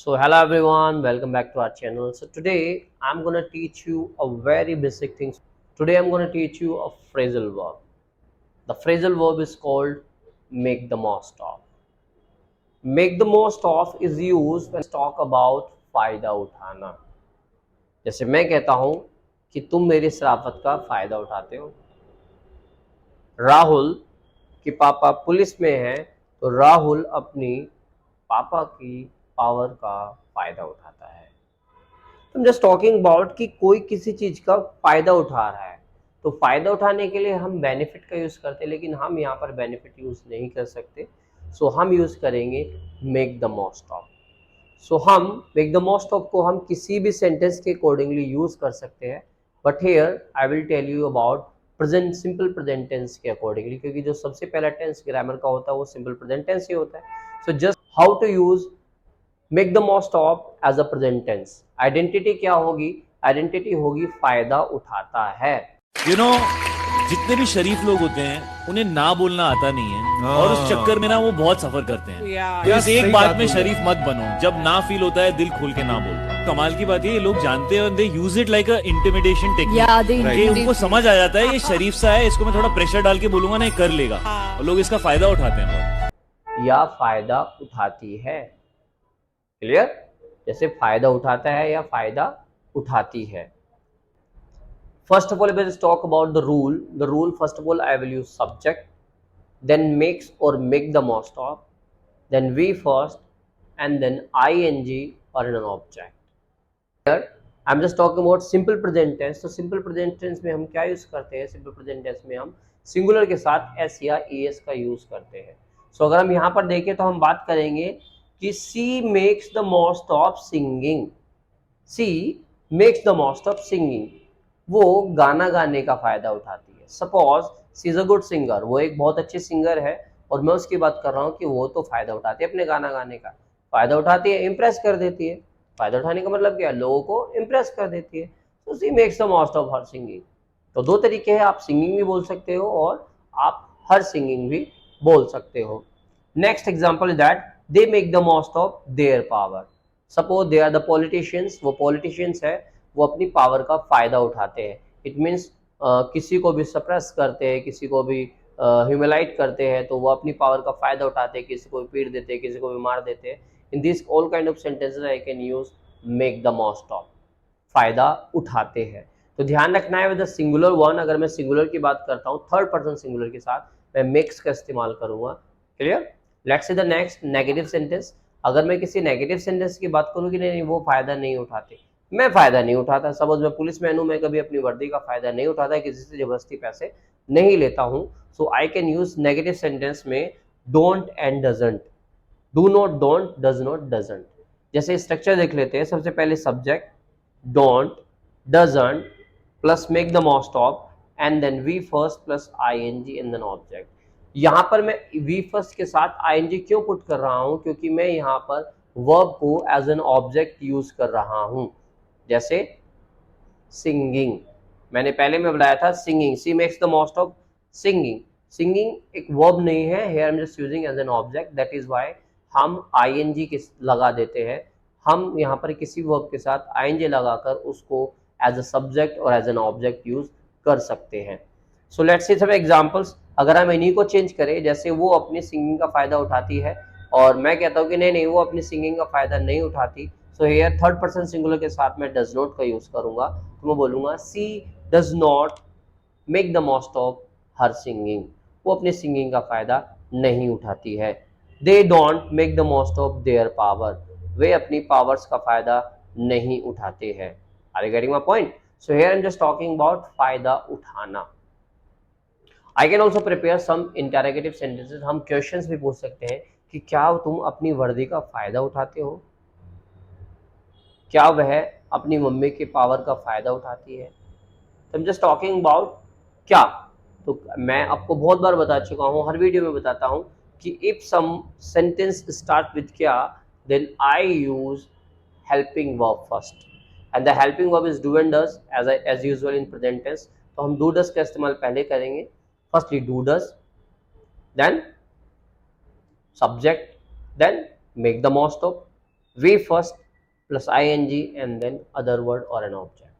So hello everyone, welcome back to our channel. So today I'm gonna teach you a very basic thing. Today I'm gonna teach you a phrasal verb. The phrasal verb is called make the most of. Make the most of is used when talk about फायदा उठाना. जैसे मैं कहता हूँ कि तुम मेरी शराफत का फायदा उठाते हो. राहुल कि पापा पुलिस में हैं तो राहुल अपनी पापा की पावर का फायदा उठाता है. I'm just talking about कि कोई किसी चीज का फायदा उठा रहा है तो फायदा उठाने के लिए हम बेनिफिट का यूज करते हैं, लेकिन हम यहाँ पर बेनिफिट यूज नहीं कर सकते. सो हम यूज करेंगे मेक द मोस्ट ऑफ. सो हम मेक द मोस्ट ऑफ को हम किसी भी सेंटेंस के अकॉर्डिंगली यूज कर सकते हैं, but here I will tell you about present simple present tense के अकॉर्डिंगली, क्योंकि जो सबसे पहला टेंस ग्रामर का होता है वो सिंपल प्रेजेंट टेंस ही होता है. So just how to use make the most of as a present tense. Identity क्या होगी? आइडेंटिटी होगी फायदा उठाता है. यू नो जितने भी शरीफ लोग होते हैं उन्हें ना बोलना आता नहीं है और उस चक्कर में ना वो बहुत सफर करते हैं. तो इस एक बात में शरीफ मत बनो. जब ना फील होता है दिल खोल के ना बोलो. कमाल की बात है, ये लोग जानते हैं और they use it like a intimidation technique. उनको समझ आ जाता है ये शरीफ सा है, इसको मैं थोड़ा प्रेशर डाल के बोलूंगा ना ये कर लेगा, और लोग इसका फायदा उठाते हैं. या फायदा उठाती है. क्लियर? जैसे फायदा उठाता है या फायदा उठाती है. First of all, let's talk about the rule. The rule, first of all, I will use subject, then makes or make the most of, then we first, and then ing or an object. Here, I'm just talking about simple present tense. So simple present tense में हम क्या use करते हैं? Simple present tense में हम singular के साथ s या es का यूज करते हैं. So अगर हम यहाँ पर देखें तो हम बात करेंगे कि she makes the most of singing. She makes the most of singing. वो गाना गाने का फायदा उठाती है. Suppose she is a good singer, वो एक बहुत अच्छे सिंगर है और मैं उसकी बात कर रहा हूँ कि वो तो फायदा उठाती है अपने गाना गाने का. फायदा उठाती है, इम्प्रेस कर देती है. फायदा उठाने का मतलब क्या है? लोगों को इम्प्रेस कर देती है. तो she makes the most of her singing. तो दो तरीके हैं, आप सिंगिंग भी बोल सकते हो और आप हर सिंगिंग भी बोल सकते हो. Next example is that they make the most of their power. Suppose they are the politicians, वो पॉलिटिशियंस है, वो अपनी पावर का फायदा उठाते हैं. इट मीन्स किसी को भी सप्रेस करते हैं, किसी को भी ह्यूमिलाइट करते हैं, तो वो अपनी पावर का फायदा उठाते हैं, किसी को भी पीट देते हैं, किसी को भी मार देते हैं. इन this all kind of sentences I can use make the most of. फायदा उठाते हैं. तो ध्यान रखना है विद द सिंगुलर वन. अगर मैं सिंगुलर की बात करता हूँ थर्ड पर्सन सिंगुलर के साथ, मैं मेक्स का इस्तेमाल करूंगा. Clear? Let's see the next negative sentence. अगर मैं किसी नेगेटिव सेंटेंस की बात करूँ कि नहीं वो फायदा नहीं उठाते, मैं फायदा नहीं उठाता. सपोज मैं पुलिस मैन हूं, मैं कभी अपनी वर्दी का फायदा नहीं उठाता, किसी से जबरदस्ती पैसे नहीं लेता हूं. So I can use negative sentence में don't and doesn't. Do not, don't, does not, doesn't. जैसे स्ट्रक्चर देख लेते हैं. सबसे पहले subject don't, doesn't plus make the most of and then V first plus ing and then object. यहां पर मैं वी फर्स्ट के साथ ing क्यों पुट कर रहा हूं? क्योंकि मैं यहां पर वर्ब को एज एन ऑब्जेक्ट यूज कर रहा हूं. जैसे सिंगिंग, मैंने पहले में बताया था singing, she makes the most of singing. Singing एक वर्ब नहीं है, here I am just using as an object. That is why हम ing के लगा देते हैं. हम यहाँ पर किसी वर्ब के साथ ing लगाकर उसको एज अ सब्जेक्ट और एज एन ऑब्जेक्ट यूज कर सकते हैं. So let's see some examples. अगर हम इन्हीं को चेंज करें, जैसे वो अपनी सिंगिंग का फायदा उठाती है और मैं कहता हूँ कि नहीं नहीं वो अपनी सिंगिंग का फायदा नहीं उठाती. So here third person singular के साथ मैं डज नॉट का यूज करूंगा. तो मैं बोलूंगा she does not make the most of her singing. वो अपनी सिंगिंग का फायदा नहीं उठाती है. They don't make the most of their power. वे अपनी पावर्स का फायदा नहीं उठाते हैं. Are you getting my point? So here I am just talking about फायदा उठाना. I can also prepare some interrogative sentences. हम क्वेश्चंस भी पूछ सकते हैं कि क्या तुम अपनी वर्दी का फायदा उठाते हो? क्या वह अपनी मम्मी के पावर का फायदा उठाती है? तो I'm just talking about क्या. तो मैं आपको बहुत बार बता चुका हूँ, हर वीडियो में बताता हूँ कि if some sentence start with क्या, then I use helping verb first and the helping verb is do and does as usual in present tense. तो हम डू डज का इस्तेमाल पहले करेंगे. Firstly do does, then subject, then make the most of, V first plus ing and then other word or an object,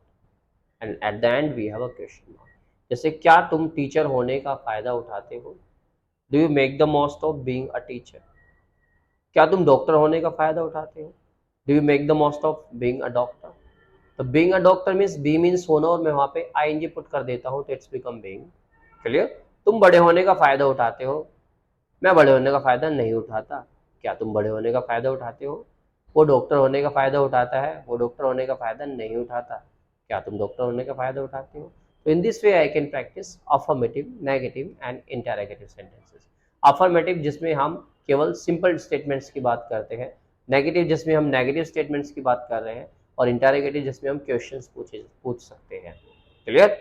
and at the end we have a question mark. जैसे क्या तुम teacher होने का फायदा उठाते हो? Do you make the most of being a teacher? क्या तुम डॉक्टर होने का फायदा उठाते हो? Do you make the most of being a doctor? तो being a doctor means be means होना और मैं वहां पे ing पुट कर देता हूं तो इट्स बिकम बीइंग। क्लियर? तुम बड़े होने का फायदा उठाते हो, मैं बड़े होने का फायदा नहीं उठाता। क्या तुम बड़े होने का फायदा उठाते हो? वो डॉक्टर होने का फायदा उठाता है, वो डॉक्टर होने का फायदा नहीं उठाता। क्या तुम डॉक्टर होने का फायदा उठाते हो? तो in this way I can practice affirmative, negative and interrogative sentences. Affirmative जिसमें हम केवल सिंपल स्टेटमेंट्स की बात करते हैं, नेगेटिव जिसमें हम नेगेटिव स्टेटमेंट्स की बात कर रहे हैं, और इंटरोगेटिव जिसमें हम क्वेश्चंस पूछ सकते हैं। Clear?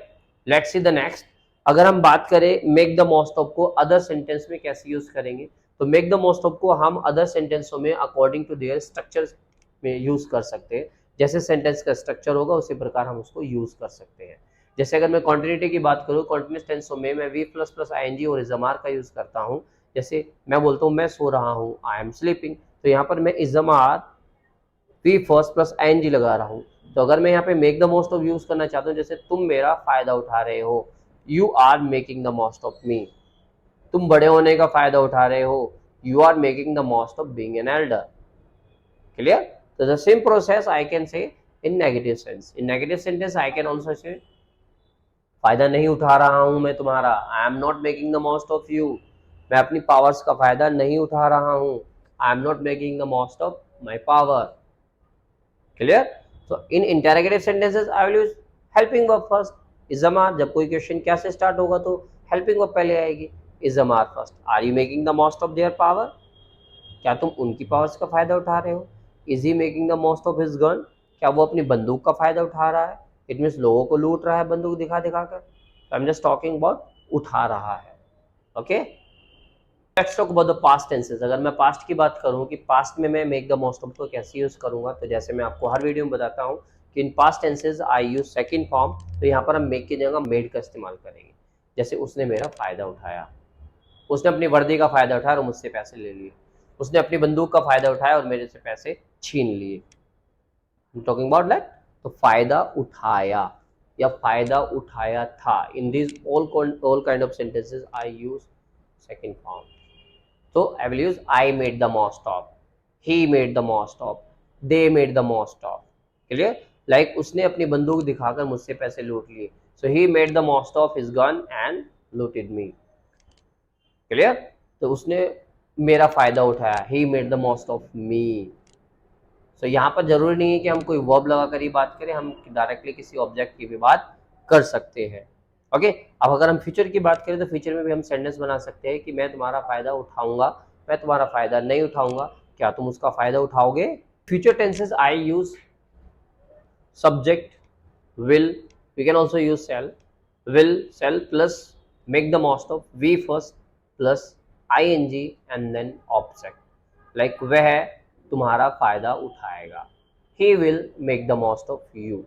Let's see the next. अगर हम बात करें मेक द मोस्ट ऑफ को अदर सेंटेंस में कैसे यूज करेंगे, तो मेक द मोस्ट ऑफ को हम अदर सेंटेंसों में अकॉर्डिंग टू देयर स्ट्रक्चर में यूज कर सकते हैं। जैसे सेंटेंस का स्ट्रक्चर होगा उसी प्रकार हम उसको यूज कर सकते हैं। जैसे अगर मैं कॉन्टिन्यूटी की बात करूँ, कॉन्टिन्यूस टेंसों में मैं वी प्लस प्लस ing और इजमार का यूज करता हूँ। जैसे मैं बोलता हूँ मैं सो रहा हूँ, आई एम स्लीपिंग, तो यहाँ पर मैं इजमार वी फर्स्ट प्लस ing लगा रहा हूँ। तो अगर मैं यहाँ पे make the most of use करना चाहता हूँ, जैसे तुम मेरा फायदा उठा रहे हो, you are making the most of me. तुम बड़े होने का फायदा उठा रहे हो, you are making the most of being an elder. Clear? तो the same process I can say in negative sense. In negative sentence I can also say फायदा नहीं उठा रहा हूं मैं तुम्हारा, I am not making the most of you. मैं अपनी पावर्स का फायदा नहीं उठा रहा हूं, आई am not making the most of my power. Clear? तो in interrogative sentences I will use helping verb first. Is am are, जब कोई क्वेश्चन क्या से स्टार्ट होगा तो हेल्पिंग वर्ब पहले आएगी, is am are first. Are you making the most of their power? क्या तुम उनकी पावर्स का फायदा उठा रहे हो? Is he making the most of his gun? क्या वो अपनी बंदूक का फायदा उठा रहा है? इट मीन्स लोगों को लूट रहा है बंदूक दिखा दिखा कर। आई एम जस्ट टॉकिंग अबाउट उठा रहा है। Okay, let's talk about the past tenses. अगर मैं पास्ट की बात करूं कि पास्ट में मैं मेक द मोस्ट ऑफ को कैसे यूज करूंगा, तो जैसे मैं आपको हर वीडियो में बताता हूं कि in past tenses I use second form. तो यहाँ पर हम मेक की जगह मेड का इस्तेमाल करेंगे। जैसे उसने मेरा फायदा उठाया, उसने अपनी वर्दी का फायदा उठाया और मुझसे पैसे ले लिए। उसने अपनी बंदूक का फायदा उठाया और मेरे से पैसे छीन लिए। Talking about that. तो फायदा उठाया या फायदा उठाया था, in this all kind of sentences I use second form. तो I will use I made the most of, he made the most of, they made the most of. Clear? Like उसने अपनी बंदूक दिखाकर मुझसे पैसे लूट लिए, so he made the most of his gun and looted me. Clear? तो उसने मेरा फायदा उठाया, ही made the most of me. So यहाँ पर जरूरी नहीं है कि हम कोई वर्ब लगाकर ही बात करें, हम डायरेक्टली किसी ऑब्जेक्ट की भी बात कर सकते हैं। ओके, अब अगर हम फ्यूचर की बात करें तो फ्यूचर में भी हम सेंटेंस बना सकते हैं कि मैं तुम्हारा फायदा उठाऊंगा, मैं तुम्हारा फायदा नहीं उठाऊंगा, क्या तुम उसका फायदा उठाओगे? Future tenses I use subject, will, we can also use shall, will shall plus make the most of, V first plus ing and then object. Like वह तुम्हारा फायदा उठाएगा, he will make the most of you.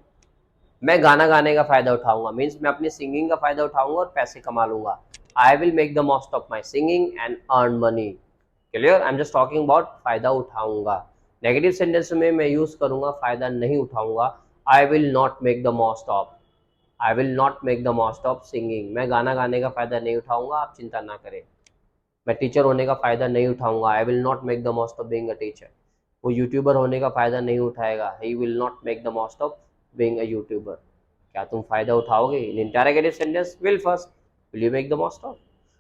मैं गाना गाने का फायदा उठाऊंगा, मीन्स मैं अपनी सिंगिंग का फायदा उठाऊंगा और पैसे कमा लूंगा। I will make the most of my singing and earn money. Clear? I am just talking about फायदा उठाऊंगा। नेगेटिव सेंटेंस में मैं यूज करूंगा फायदा नहीं उठाऊंगा, I will not make the most of, I will not make the most of singing. मैं गाना गाने का फायदा नहीं उठाऊंगा, आप चिंता ना करें। मैं टीचर होने का फायदा नहीं उठाऊंगा, I will not make the most of being a teacher. वो यूट्यूबर होने का फायदा नहीं उठाएगा, he will not make the most of being a YouTuber. क्या तुम फायदा उठाओगे? In interrogative sentence will first, will you make the most of.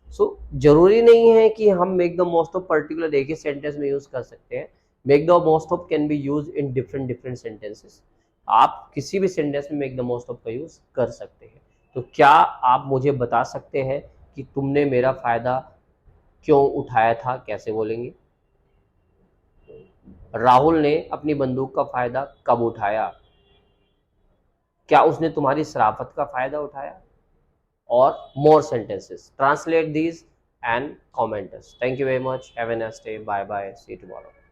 So जरूरी नहीं है कि हम make the most of particular एक ही सेंटेंस में यूज कर सकते हैं। Make the most of can be use in different different sentences. आप किसी भी सेंटेंस में मेक द मोस्ट ऑफ का यूज कर सकते हैं। तो क्या आप मुझे बता सकते हैं कि तुमने मेरा फायदा क्यों उठाया था? कैसे बोलेंगे? राहुल ने अपनी बंदूक का फायदा कब उठाया? क्या उसने तुम्हारी शराफत का फायदा उठाया? और more sentences. Translate these and comment us. Thank you very much. Have a nice day. Bye bye. See you tomorrow.